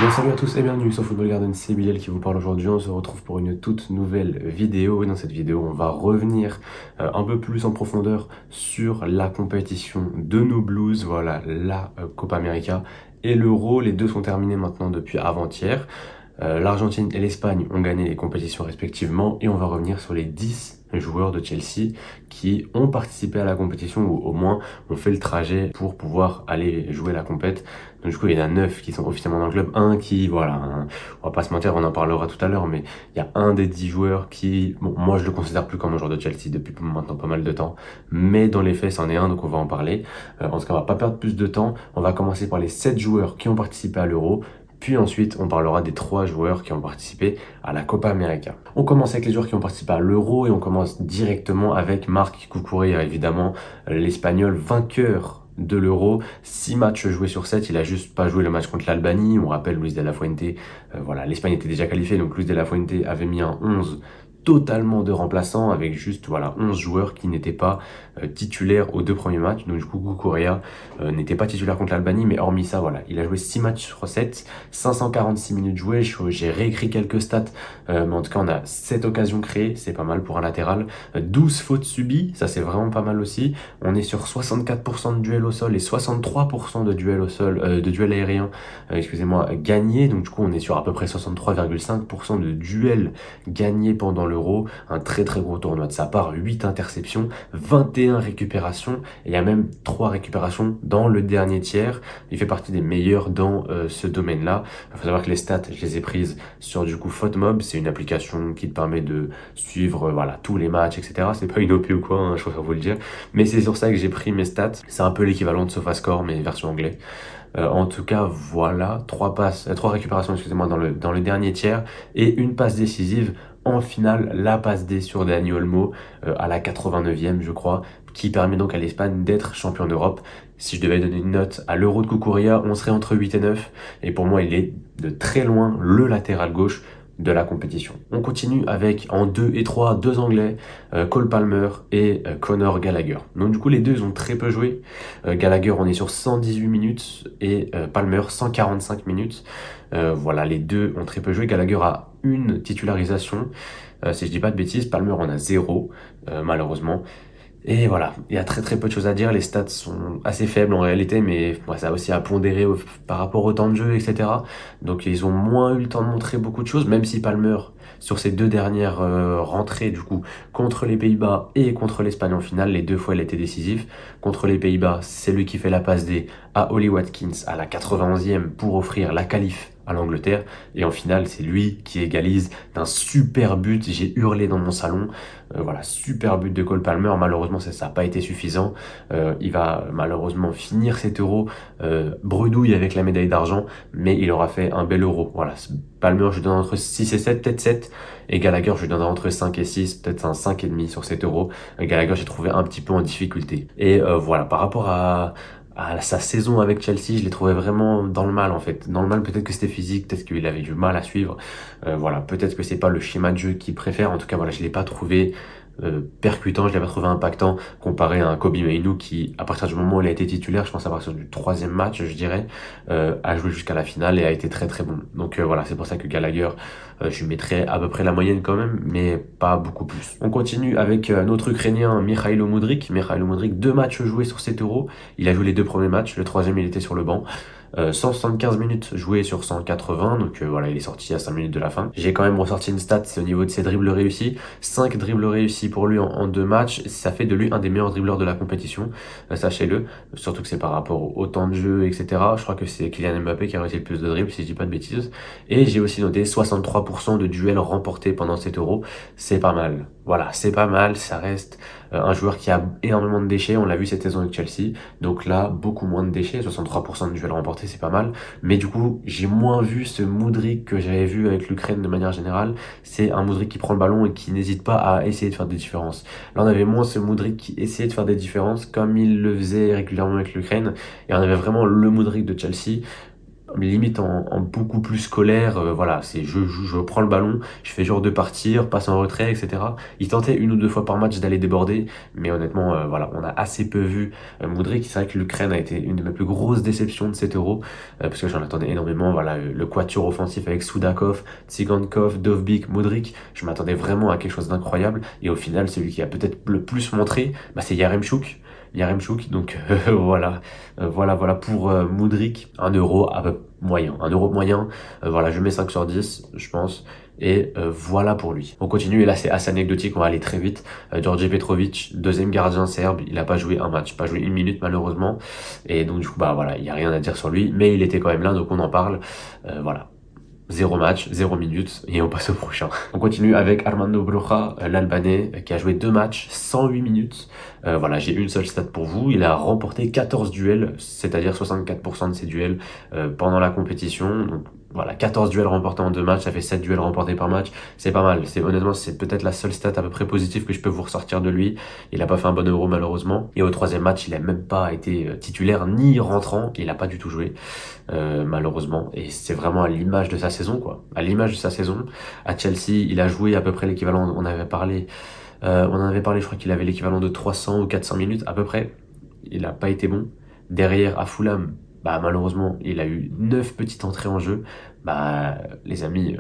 Bien salut à tous et bienvenue sur Football Garden, c'est Bilal qui vous parle aujourd'hui. On se retrouve pour une toute nouvelle vidéo et dans cette vidéo on va revenir un peu plus en profondeur sur la compétition de nos Blues, voilà la Copa América et l'Euro. Les deux sont terminés maintenant depuis avant-hier. L'Argentine et l'Espagne ont gagné les compétitions respectivement et on va revenir sur les 10 joueurs de Chelsea qui ont participé à la compétition ou au moins ont fait le trajet pour pouvoir aller jouer la compète. Donc du coup il y en a 9 qui sont officiellement dans le club, un qui, voilà, on va pas se mentir, on en parlera tout à l'heure, mais il y a un des 10 joueurs qui, bon, moi je le considère plus comme un joueur de Chelsea depuis maintenant pas mal de temps, mais dans les faits c'en est un, donc on va en parler. En tout cas on va pas perdre plus de temps, on va commencer par les 7 joueurs qui ont participé à l'Euro. Puis ensuite, on parlera des 3 joueurs qui ont participé à la Copa América. On commence avec les joueurs qui ont participé à l'Euro et on commence directement avec Marc Cucurella, évidemment, l'Espagnol vainqueur de l'Euro. 6 matchs joués sur 7, il a juste pas joué le match contre l'Albanie. On rappelle Luis de la Fuente, voilà, l'Espagne était déjà qualifiée, donc Luis de la Fuente avait mis un 11 totalement de remplaçants avec juste voilà 11 joueurs qui n'étaient pas titulaires aux 2 premiers matchs. Donc du coup Cucurella n'était pas titulaire contre l'Albanie, mais hormis ça voilà, il a joué 6 matchs sur 7, 546 minutes jouées. J'ai réécrit quelques stats, mais en tout cas on a 7 occasions créées, c'est pas mal pour un latéral, 12 fautes subies, ça c'est vraiment pas mal aussi. On est sur 64% de duels au sol et 63% de duels au sol, de duels aériens, excusez-moi, gagnés. Donc du coup on est sur à peu près 63,5% de duels gagnés pendant l'Euro. Un très très gros tournoi de sa part, 8 interceptions, 21 récupérations, et il y a même 3 récupérations dans le dernier tiers. Il fait partie des meilleurs dans ce domaine-là. Il faut savoir que les stats, je les ai prises sur du coup FotMob, c'est une application qui te permet de suivre voilà tous les matchs, etc. C'est pas une OP ou quoi, hein, je préfère vous le dire, mais c'est sur ça que j'ai pris mes stats. C'est un peu l'équivalent de SofaScore mais version anglais. En tout cas, voilà, 3 récupérations, excusez-moi, dans le dernier tiers et une passe décisive en finale, la passe D sur Dani Olmo à la 89e, je crois, qui permet donc à l'Espagne d'être champion d'Europe. Si je devais donner une note à l'Euro de Cucurella, on serait entre 8 et 9, et pour moi, il est de très loin le latéral gauche de la compétition. On continue avec en 2 et 3, 2 Anglais, Cole Palmer et Conor Gallagher. Donc du coup les deux ils ont très peu joué. Gallagher on est sur 118 minutes et Palmer 145 minutes. Voilà, les deux ont très peu joué. Gallagher a une titularisation, si je dis pas de bêtises. Palmer en a 0 malheureusement. Et voilà, il y a très très peu de choses à dire, les stats sont assez faibles en réalité, mais ouais, ça a aussi à pondérer par rapport au temps de jeu, etc. Donc ils ont moins eu le temps de montrer beaucoup de choses, même si Palmer, sur ses 2 dernières rentrées, du coup, contre les Pays-Bas et contre l'Espagne en finale, les 2 fois il était décisif. Contre les Pays-Bas, c'est lui qui fait la passe D à Ollie Watkins à la 91e pour offrir la qualif à l'Angleterre, et en finale c'est lui qui égalise d'un super but. J'ai hurlé dans mon salon. Voilà, super but de Cole Palmer. Malheureusement ça n'a pas été suffisant. Il va malheureusement finir cet Euro bredouille avec la médaille d'argent, mais il aura fait un bel Euro. Voilà, Palmer je lui donne entre 6 et 7, peut-être 7, et Gallagher je lui donnerai entre 5 et 6, peut-être un 5,5 sur cet Euro. Gallagher j'ai trouvé un petit peu en difficulté. Et voilà, par rapport à sa saison avec Chelsea, je l'ai trouvé vraiment dans le mal en fait. Dans le mal, peut-être que c'était physique, peut-être qu'il avait du mal à suivre. Voilà, peut-être que c'est pas le schéma de jeu qu'il préfère. En tout cas, voilà, je l'ai pas trouvé percutant, je l'ai pas trouvé impactant comparé à un Kobe Mainoo qui, à partir du moment où il a été titulaire, je pense à partir du 3e match, je dirais, a joué jusqu'à la finale et a été très très bon. Donc voilà, c'est pour ça que Gallagher, je lui mettrais à peu près la moyenne quand même, mais pas beaucoup plus. On continue avec notre Ukrainien Mikhailo Mudryk. Mikhailo Mudryk, 2 matchs joués sur cet Euro. Il a joué les 2 premiers matchs, le 3e il était sur le banc. 175 minutes jouées sur 180, donc voilà, il est sorti à 5 minutes de la fin. J'ai quand même ressorti une stat, c'est au niveau de ses dribbles réussis. 5 dribbles réussis pour lui en 2 matchs, ça fait de lui un des meilleurs dribbleurs de la compétition, sachez-le, surtout que c'est par rapport au temps de jeu, etc. Je crois que c'est Kylian Mbappé qui a réussi le plus de dribbles, si je dis pas de bêtises. Et j'ai aussi noté 63% de duels remportés pendant cet Euro, c'est pas mal. Voilà, c'est pas mal, ça reste un joueur qui a énormément de déchets, on l'a vu cette saison avec Chelsea, donc là, beaucoup moins de déchets, 63% de duels remportés, c'est pas mal, mais du coup, j'ai moins vu ce Mudryk que j'avais vu avec l'Ukraine de manière générale. C'est un Mudryk qui prend le ballon et qui n'hésite pas à essayer de faire des différences. Là, on avait moins ce Mudryk qui essayait de faire des différences, comme il le faisait régulièrement avec l'Ukraine, et on avait vraiment le Mudryk de Chelsea. limite en beaucoup plus scolaire, voilà, c'est je prends le ballon, je fais genre de partir, passe en retrait, et cetera. Il tentait 1 ou 2 fois par match d'aller déborder, mais honnêtement, voilà, on a assez peu vu Mudryk. C'est vrai que l'Ukraine a été une de mes plus grosses déceptions de cet Euro, parce que j'en attendais énormément. Voilà, le quatuor offensif avec Soudakov, Tsigankov, Dovbyk, Mudryk, je m'attendais vraiment à quelque chose d'incroyable, et au final, celui qui a peut-être le plus montré, bah, c'est Yaremchuk, donc voilà pour Mudryk, 1 euro à peu moyen, 1 euro moyen, voilà, je mets 5 sur 10, je pense, et voilà pour lui. On continue, et là c'est assez anecdotique, on va aller très vite. Djordje Petrovic, deuxième gardien serbe, il a pas joué un match, pas joué 1 minute malheureusement, et donc du coup, bah voilà, il y a rien à dire sur lui, mais il était quand même là, donc on en parle, voilà. 0 match, 0 minute, et on passe au prochain. On continue avec Armando Broja, l'Albanais, qui a joué 2 matchs, 108 minutes. Voilà, j'ai une seule stat pour vous. Il a remporté 14 duels, c'est-à-dire 64% de ses duels pendant la compétition. Donc voilà, 14 duels remportés en 2 matchs, ça fait 7 duels remportés par match. C'est pas mal. Honnêtement, c'est peut-être la seule stat à peu près positive que je peux vous ressortir de lui. Il a pas fait un bon Euro malheureusement. Et au troisième match, il a même pas été titulaire ni rentrant. Il a pas du tout joué. Malheureusement, et c'est vraiment à l'image de sa saison, quoi. À l'image de sa saison. À Chelsea, il a joué à peu près l'équivalent, on en avait parlé, je crois qu'il avait l'équivalent de 300 ou 400 minutes à peu près. Il n'a pas été bon. Derrière, à Fulham, bah malheureusement, il a eu 9 petites entrées en jeu. Bah les amis,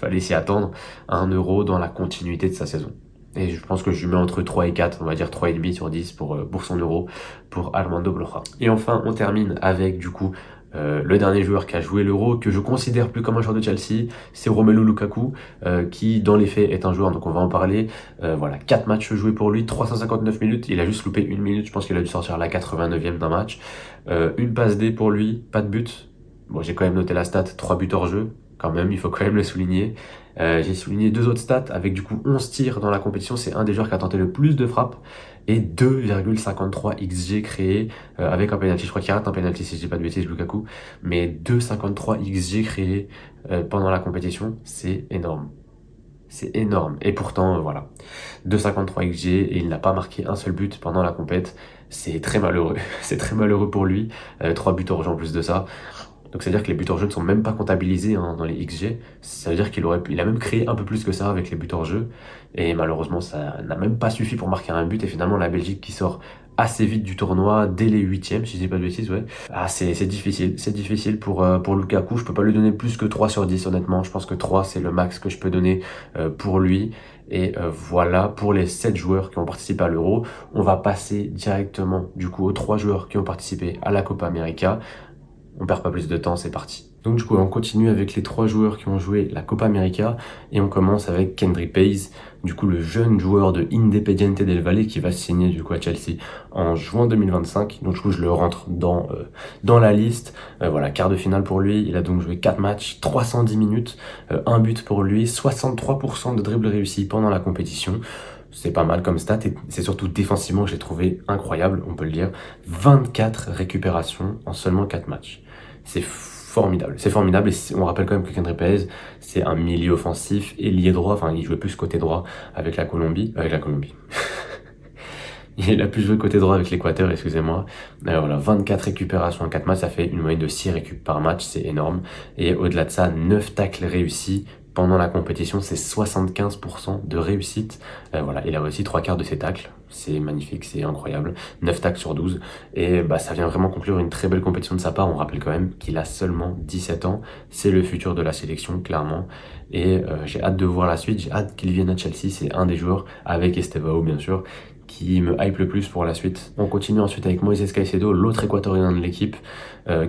fallait s'y attendre à 1 euro dans la continuité de sa saison. Et je pense que je lui mets entre 3 et 4, on va dire 3,5 sur 10 pour son euro, pour Armando Broja. Et enfin, on termine avec du coup le dernier joueur qui a joué l'Euro, que je considère plus comme un joueur de Chelsea, c'est Romelu Lukaku, qui dans les faits est un joueur, donc on va en parler. Voilà, 4 matchs joués pour lui, 359 minutes, il a juste loupé 1 minute, je pense qu'il a dû sortir à la 89e d'un match. Une passe D pour lui, pas de but. Bon, j'ai quand même noté la stat, 3 buts hors jeu, quand même, il faut quand même le souligner. J'ai souligné 2 autres stats, avec du coup 11 tirs dans la compétition, c'est un des joueurs qui a tenté le plus de frappes, et 2,53 XG créés, avec un penalty. Je crois qu'il rate un penalty si je dis pas de bêtises, Lukaku, mais 2,53 XG créés pendant la compétition, c'est énorme. C'est énorme. Et pourtant, voilà, 2,53 XG, et il n'a pas marqué un seul but pendant la compète. C'est très malheureux. C'est très malheureux pour lui. 3 buts hors jeu en plus de ça. Donc c'est-à-dire que les buts hors jeu ne sont même pas comptabilisés hein, dans les XG. Ça veut dire il a même créé un peu plus que ça avec les buts hors jeu. Et malheureusement, ça n'a même pas suffi pour marquer un but. Et finalement, la Belgique qui sort assez vite du tournoi, dès les huitièmes, si je dis pas de bêtises, ouais. Ah, c'est difficile. C'est difficile pour Lukaku. Je peux pas lui donner plus que 3 sur 10, honnêtement. Je pense que 3, c'est le max que je peux donner pour lui. Et voilà pour les 7 joueurs qui ont participé à l'Euro. On va passer directement, du coup, aux 3 joueurs qui ont participé à la Copa América. On perd pas plus de temps, c'est parti. Donc du coup, on continue avec les 3 joueurs qui ont joué la Copa América, et on commence avec Kendrick Pays, du coup le jeune joueur de Independiente del Valle qui va signer du coup à Chelsea en juin 2025. Donc du coup, je le rentre dans la liste. Voilà, quart de finale pour lui. Il a donc joué 4 matchs, 310 minutes, 1 but pour lui, 63% de dribbles réussis pendant la compétition. C'est pas mal comme stat, et c'est surtout défensivement que j'ai trouvé incroyable, on peut le dire. 24 récupérations en seulement 4 matchs. C'est formidable, et on rappelle quand même que Kendrick Perez, c'est un milieu offensif, ailier droit, enfin il jouait plus côté droit avec la Colombie. Il a plus joué côté droit avec l'Équateur, excusez-moi. Voilà, 24 récupérations en 4 matchs, ça fait une moyenne de 6 récup par match, c'est énorme. Et au-delà de ça, 9 tacles réussis pendant la compétition, c'est 75% de réussite. Voilà, il a réussi 3 quarts de ses tacles, c'est magnifique, c'est incroyable. 9 tacles sur 12, et bah, ça vient vraiment conclure une très belle compétition de sa part. On rappelle quand même qu'il a seulement 17 ans, c'est le futur de la sélection, clairement. Et j'ai hâte de voir la suite, j'ai hâte qu'il vienne à Chelsea, c'est un des joueurs, avec Estevao bien sûr, qui me hype le plus pour la suite. On continue ensuite avec Moises Caicedo, l'autre équatorien de l'équipe,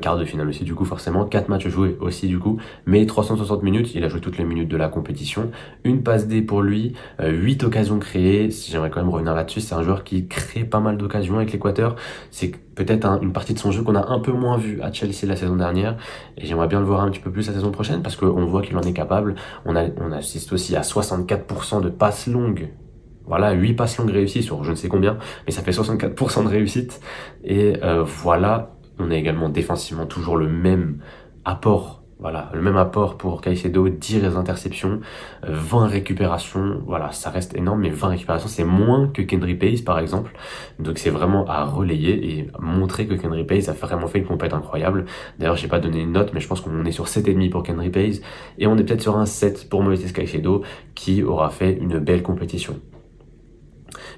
quart de finale aussi du coup forcément, 4 matchs joués aussi du coup, mais 360 minutes, il a joué toutes les minutes de la compétition, une passe D pour lui, 8 occasions créées. J'aimerais quand même revenir là-dessus, c'est un joueur qui crée pas mal d'occasions avec l'Équateur, c'est peut-être une partie de son jeu qu'on a un peu moins vu à Chelsea la saison dernière, et j'aimerais bien le voir un petit peu plus la saison prochaine, parce qu'on voit qu'il en est capable. On assiste aussi à 64% de passes longues. Voilà, 8 passes longues réussies sur je ne sais combien, mais ça fait 64% de réussite. Et voilà, on a également défensivement toujours le même apport Voilà, le même apport pour Caicedo, 10 interceptions, 20 récupérations, voilà, ça reste énorme, mais 20 récupérations, c'est moins que Kendry Pace, par exemple. Donc c'est vraiment à relayer et montrer que Kendry Pace a vraiment fait une compète incroyable. D'ailleurs, j'ai pas donné une note, mais je pense qu'on est sur 7,5 pour Kendry Pace, et on est peut-être sur un 7 pour Moïse Caicedo, qui aura fait une belle compétition.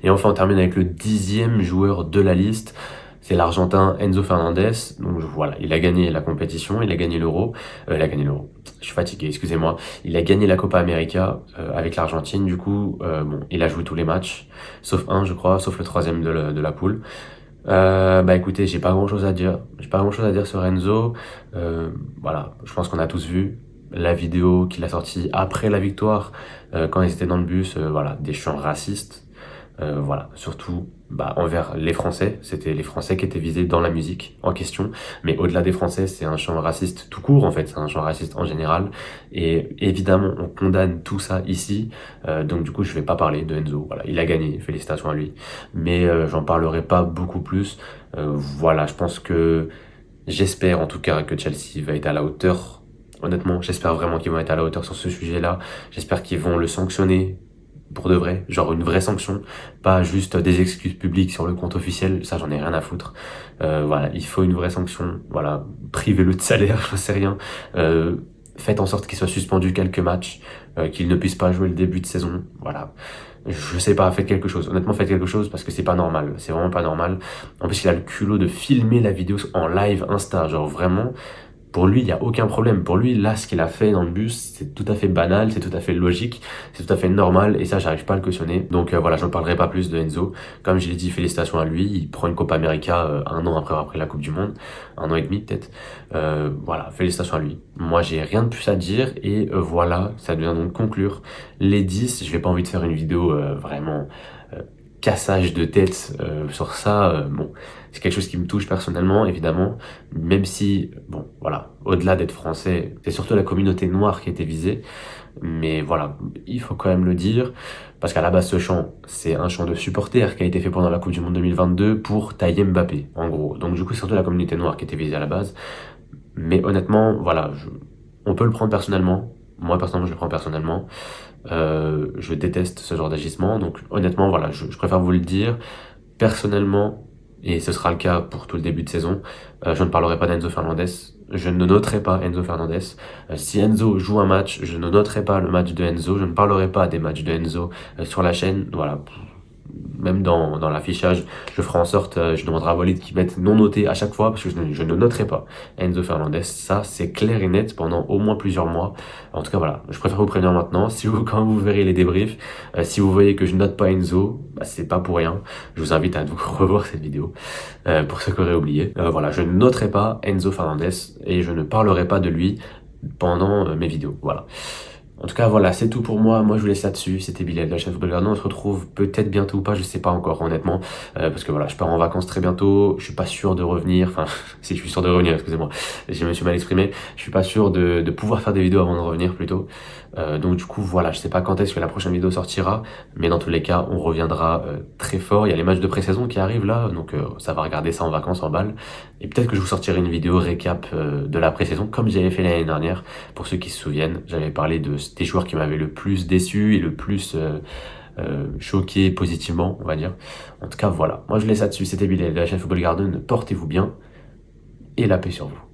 Et enfin, on termine avec le 10e joueur de la liste. C'est l'Argentin Enzo Fernandez. Donc voilà, il a gagné la compétition, il a gagné l'Euro. Il a gagné l'Euro. Je suis fatigué, excusez-moi. Il a gagné la Copa América avec l'Argentine. Du coup, bon, il a joué tous les matchs, sauf un, je crois, sauf le troisième de la poule. Bah écoutez, j'ai pas grand chose à dire. J'ai pas grand chose à dire sur Enzo. Voilà, je pense qu'on a tous vu la vidéo qu'il a sortie après la victoire, quand ils étaient dans le bus, voilà, des chants racistes. Voilà, surtout bah, envers les Français. C'était les Français qui étaient visés dans la musique en question. Mais au-delà des Français, c'est un chant raciste tout court, en fait. C'est un chant raciste en général. Et évidemment, on condamne tout ça ici. Donc du coup, je vais pas parler de Enzo. Voilà, il a gagné. Félicitations à lui. Mais j'en parlerai pas beaucoup plus. Voilà, je pense que j'espère en tout cas que Chelsea va être à la hauteur. Honnêtement, j'espère vraiment qu'ils vont être à la hauteur sur ce sujet-là. J'espère qu'ils vont le sanctionner pour de vrai, genre une vraie sanction, pas juste des excuses publiques sur le compte officiel, ça j'en ai rien à foutre. Voilà, il faut une vraie sanction, voilà, privez-le de salaire, je sais rien. Faites en sorte qu'il soit suspendu quelques matchs, qu'il ne puisse pas jouer le début de saison, voilà. Je sais pas, faites quelque chose. Honnêtement, faites quelque chose parce que c'est pas normal. C'est vraiment pas normal. En plus, il a le culot de filmer la vidéo en live Insta. Genre vraiment, pour lui, il n'y a aucun problème. Pour lui, là, ce qu'il a fait dans le bus, c'est tout à fait banal, c'est tout à fait logique, c'est tout à fait normal, et ça, j'arrive pas à le cautionner. Donc voilà, j'en parlerai pas plus de Enzo. Comme je l'ai dit, félicitations à lui. Il prend une Copa América un an après avoir pris la Coupe du Monde, un an et demi peut-être. Voilà, félicitations à lui. Moi, j'ai rien de plus à dire, et voilà, ça devient donc conclure les 10. Je vais pas envie de faire une vidéo vraiment euh, cassage de tête sur ça. Bon, c'est quelque chose qui me touche personnellement, évidemment, même si, bon, voilà, au-delà d'être français, c'est surtout la communauté noire qui a été visée, mais voilà, il faut quand même le dire, parce qu'à la base, ce chant, c'est un chant de supporter qui a été fait pendant la Coupe du Monde 2022 pour tailler Mbappé, en gros. Donc du coup, c'est surtout la communauté noire qui a été visée à la base, mais honnêtement, voilà, on peut le prendre personnellement. Moi, personnellement, je le prends personnellement. Je déteste ce genre d'agissement, donc honnêtement, voilà, je préfère vous le dire. Personnellement, et ce sera le cas pour tout le début de saison, je ne parlerai pas d'Enzo Fernandez. Je ne noterai pas Enzo Fernandez. Si Enzo joue un match, je ne noterai pas le match de Enzo. Je ne parlerai pas des matchs de Enzo sur la chaîne. Voilà. Même dans l'affichage, je ferai en sorte, je demanderai à Walid qu'ils mettent non noté à chaque fois parce que je ne noterai pas Enzo Fernandez. Ça, c'est clair et net pendant au moins plusieurs mois. En tout cas, voilà. Je préfère vous prévenir maintenant. Si vous, quand vous verrez les débriefs, si vous voyez que je note pas Enzo, bah, c'est pas pour rien. Je vous invite à donc revoir cette vidéo pour ceux qui auraient oublié. Voilà, je ne noterai pas Enzo Fernandez et je ne parlerai pas de lui pendant mes vidéos. Voilà. En tout cas, voilà, c'est tout pour moi. Moi, je vous laisse là-dessus. C'était Bilal de la chaîne Football Garden. On se retrouve peut-être bientôt ou pas, je sais pas encore, honnêtement. Parce que voilà, je pars en vacances très bientôt. Je suis pas sûr de revenir. Enfin, si je suis sûr de revenir, excusez-moi. Je me suis mal exprimé. Je suis pas sûr de pouvoir faire des vidéos avant de revenir plutôt. Donc du coup, voilà, je sais pas quand est-ce que la prochaine vidéo sortira. Mais dans tous les cas, on reviendra très fort. Il y a les matchs de pré-saison qui arrivent là. Donc ça va regarder ça en vacances, en balle. Et peut-être que je vous sortirai une vidéo récap de la pré-saison, comme j'avais fait l'année dernière. Pour ceux qui se souviennent, j'avais parlé des joueurs qui m'avaient le plus déçu et le plus choqué positivement, on va dire. En tout cas, voilà. Moi, je laisse là-dessus. C'était Bilal de la chaîne Football Garden. Portez-vous bien et la paix sur vous.